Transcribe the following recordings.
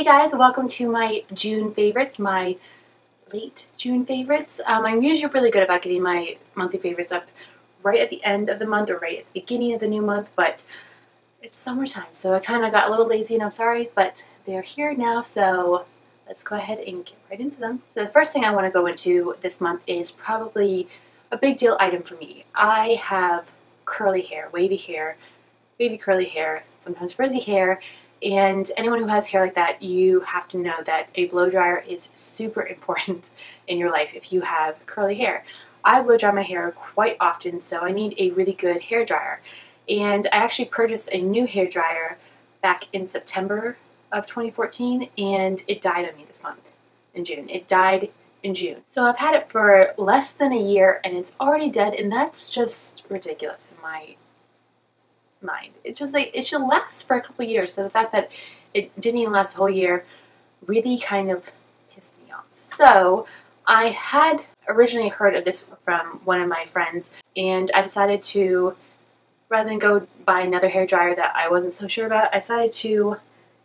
Hey guys, welcome to my June favorites, my late June favorites. I'm usually really good about getting my monthly favorites up right at the end of the month or right at the beginning of the new month, but it's summertime, so I kind of got a little lazy and I'm sorry, but they're here now, so let's go ahead and get right into them. So the first thing I want to go into this month is probably a big deal item for me. I have curly hair, wavy hair, baby curly hair, sometimes frizzy hair, and anyone who has hair like that, you have to know that a blow dryer is super important in your life if you have curly hair. I blow dry my hair quite often, so I need a really good hair dryer. And I actually purchased a new hair dryer back in September of 2014, and it died on me this month in June. It died in June. So I've had it for less than a year and it's already dead, and that's just ridiculous in my mind. It's just like it should last for a couple years, so the fact that it didn't even last a whole year really kind of pissed me off. So I had originally heard of this from one of my friends, and I decided to, rather than go buy another hair dryer that I wasn't so sure about, I decided to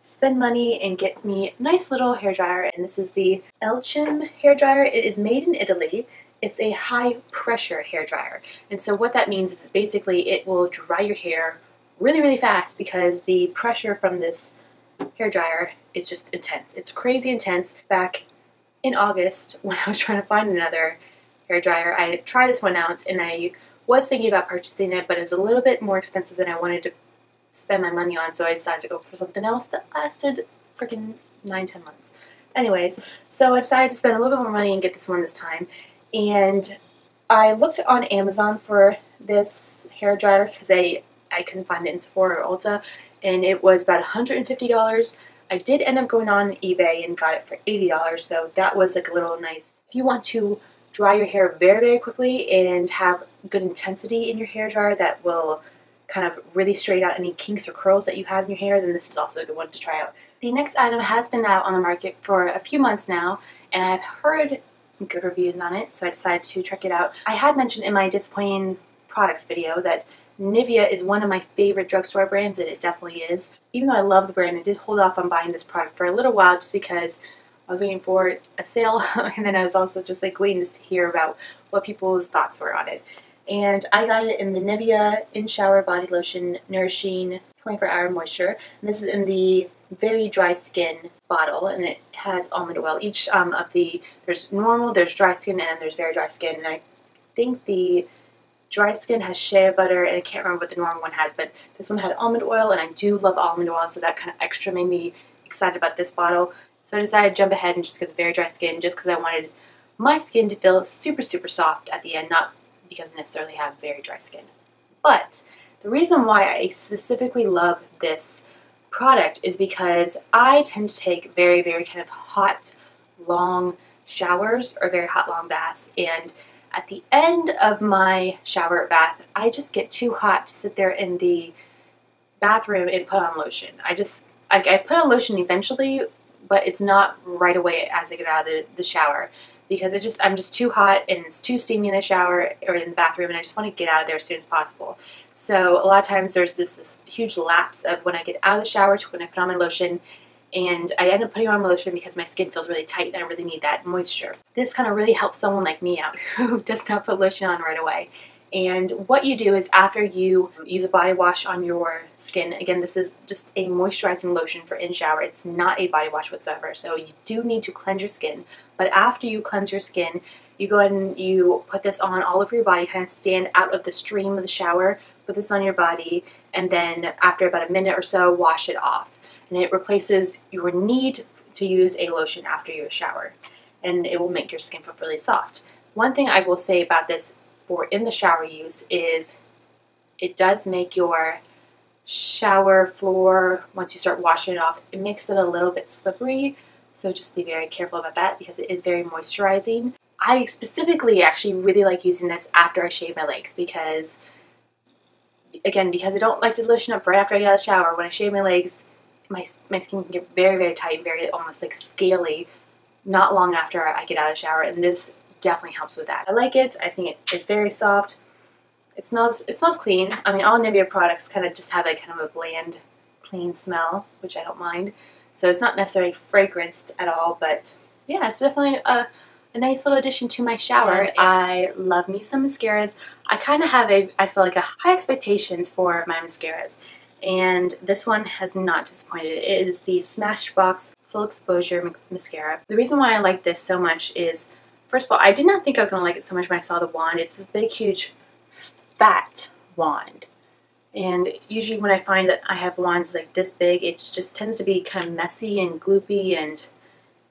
spend money and get me a nice little hair dryer, and this is the Lotion hair dryer. It is made in Italy. It's a high pressure hair dryer, and so what that means is basically it will dry your hair really fast because the pressure from this hair dryer is just intense. It's crazy intense. Back in August, when I was trying to find another hair dryer, I tried this one out and I was thinking about purchasing it, but it was a little bit more expensive than I wanted to spend my money on, so I decided to go for something else that lasted freaking 9-10 months. Anyways, so I decided to spend a little bit more money and get this one this time, and I looked on Amazon for this hair dryer because I couldn't find it in Sephora or Ulta, and it was about $150. I did end up going on eBay and got it for $80, so that was like a little nice. If you want to dry your hair very quickly and have good intensity in your hair dryer that will kind of really straighten out any kinks or curls that you have in your hair, then this is also a good one to try out. The next item has been out on the market for a few months now, and I've heard some good reviews on it, so I decided to check it out. I had mentioned in my disappointing products video that Nivea is one of my favorite drugstore brands, and it definitely is. Even though I love the brand, I did hold off on buying this product for a little while just because I was waiting for a sale, and then I was also just like waiting to hear about what people's thoughts were on it. And I got it in the Nivea In Shower Body Lotion Nourishing 24-Hour Moisture. And this is in the very dry skin bottle, and it has almond oil. Each of the, there's normal, there's dry skin, and then there's very dry skin. And I think the dry skin has shea butter, and I can't remember what the normal one has, but this one had almond oil, and I do love almond oil, so that kind of extra made me excited about this bottle. So I decided to jump ahead and just get the very dry skin, just because I wanted my skin to feel super soft at the end, not because I necessarily have very dry skin. But the reason why I specifically love this product is because I tend to take very kind of hot, long showers or very hot, long baths, and at the end of my shower or bath, I just get too hot to sit there in the bathroom and put on lotion. I put on lotion eventually, but it's not right away as I get out of the shower, because I'm just too hot and it's too steamy in the shower or in the bathroom, and I just want to get out of there as soon as possible. So a lot of times there's this huge lapse of when I get out of the shower to when I put on my lotion, and I end up putting on my lotion because my skin feels really tight and I really need that moisture. This kind of really helps someone like me out who does not put lotion on right away. And what you do is after you use a body wash on your skin, again, this is just a moisturizing lotion for in shower. It's not a body wash whatsoever, so you do need to cleanse your skin. But after you cleanse your skin, you go ahead and you put this on all over your body, kind of stand out of the stream of the shower, put this on your body, and then after about a minute or so, wash it off. And it replaces your need to use a lotion after your shower, and it will make your skin feel really soft. One thing I will say about this for in the shower use is it does make your shower floor, once you start washing it off, it makes it a little bit slippery, so just be very careful about that because it is very moisturizing. I specifically actually really like using this after I shave my legs because, again, because I don't like to lotion up right after I get out of the shower. When I shave my legs, my skin can get very tight, very almost like scaly, not long after I get out of the shower, and this definitely helps with that. I like it. I think it is very soft. It smells clean. I mean, all Nivea products kind of just have like kind of a bland, clean smell, which I don't mind. So it's not necessarily fragranced at all, but yeah, it's definitely a nice little addition to my shower. And I love me some mascaras. I kind of have I feel like, a high expectations for my mascaras. And this one has not disappointed. It is the Smashbox Full Exposure Mascara. The reason why I like this so much is, first of all, I did not think I was going to like it so much when I saw the wand. It's this big, huge, fat wand. And usually when I find that I have wands like this big, it just tends to be kind of messy and gloopy, and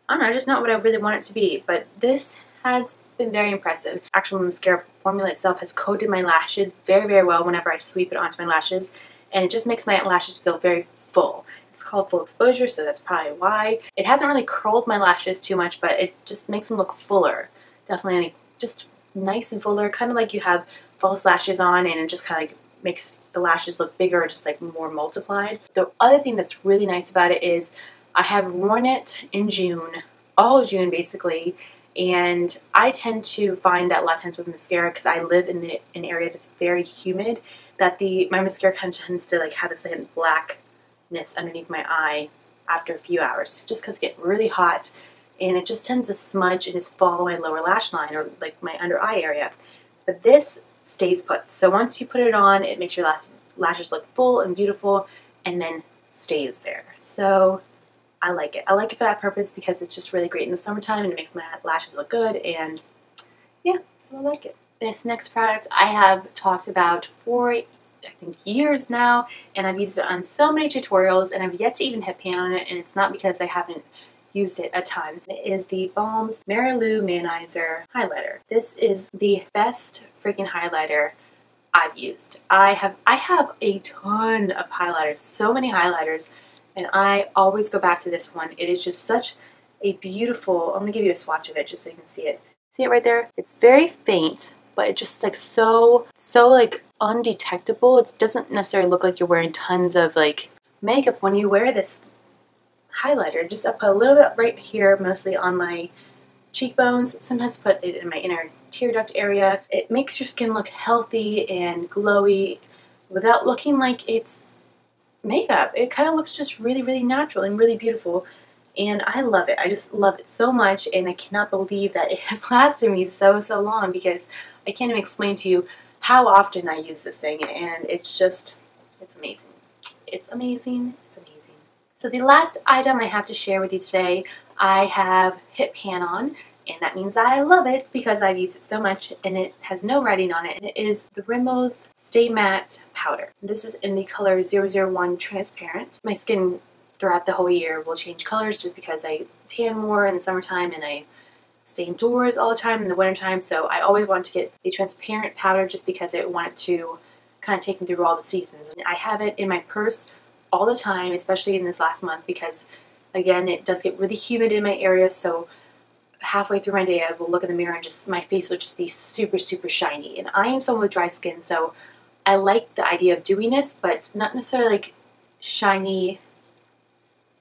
I don't know, just not what I really want it to be. But this has been very impressive. Actual mascara formula itself has coated my lashes very, very well whenever I sweep it onto my lashes, and it just makes my lashes feel very full. It's called Full Exposure, so that's probably why. It hasn't really curled my lashes too much, but it just makes them look fuller. Definitely like just nice and fuller, kind of like you have false lashes on, and it just kind of like makes the lashes look bigger, just like more multiplied. The other thing that's really nice about it is I have worn it in June, all of June basically, and I tend to find that a lot of times with mascara, because I live in an area that's very humid, that my mascara kind of tends to like have this like blackness underneath my eye after a few hours, just because it gets really hot, and it just tends to smudge and just follow my lower lash line or like my under eye area. But this stays put. So once you put it on, it makes your lashes look full and beautiful, and then stays there. So I like it. I like it for that purpose because it's just really great in the summertime and it makes my lashes look good, and yeah, so I like it. This next product I have talked about for I think years now, and I've used it on so many tutorials, and I've yet to even hit pan on it, and it's not because I haven't used it a ton. It is the Balm's Mary Lou Manizer highlighter. This is the best freaking highlighter I've used. I have a ton of highlighters, so many highlighters, and I always go back to this one. It is just such a beautiful, I'm gonna give you a swatch of it just so you can see it. See it right there? It's very faint, but it's just like so like undetectable. It doesn't necessarily look like you're wearing tons of like makeup when you wear this highlighter. Just I put a little bit right here, mostly on my cheekbones. Sometimes put it in my inner tear duct area. It makes your skin look healthy and glowy without looking like it's makeup. It kind of looks just really, really natural and really beautiful, and I love it. I just love it so much, and I cannot believe that it has lasted me so long, because I can't even explain to you how often I use this thing, and it's amazing. It's amazing. It's amazing. So the last item I have to share with you today, I have hit pan on, and that means I love it because I've used it so much, and it has no writing on it. And it is the Rimmel's Stay Matte Powder. This is in the color 001 Transparent. My skin throughout the whole year will change colors just because I tan more in the summertime and I stay indoors all the time in the wintertime, so I always want to get a transparent powder just because I want it to kind of take me through all the seasons. And I have it in my purse all the time, especially in this last month, because again, it does get really humid in my area, so halfway through my day I will look in the mirror and just my face will just be super shiny. And I am someone with dry skin, so I like the idea of doing this, but not necessarily like shiny,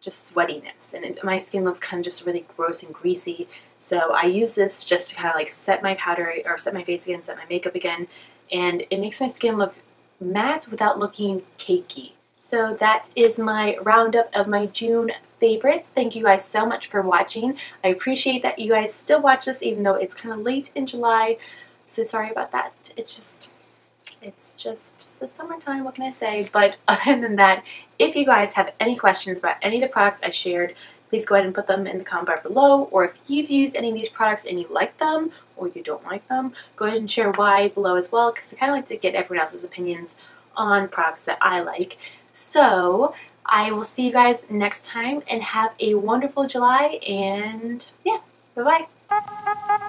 just sweatiness. And my skin looks kind of just really gross and greasy, so I use this just to kind of like set my powder or set my face again, set my makeup again, and it makes my skin look matte without looking cakey. So that is my roundup of my June favorites. Thank you guys so much for watching. I appreciate that you guys still watch this even though it's kind of late in July. So sorry about that. It's just the summertime, what can I say? But other than that, if you guys have any questions about any of the products I shared, please go ahead and put them in the comment bar below. Or if you've used any of these products and you like them or you don't like them, go ahead and share why below as well, because I kind of like to get everyone else's opinions on products that I like. So I will see you guys next time, and have a wonderful July, and yeah, bye-bye.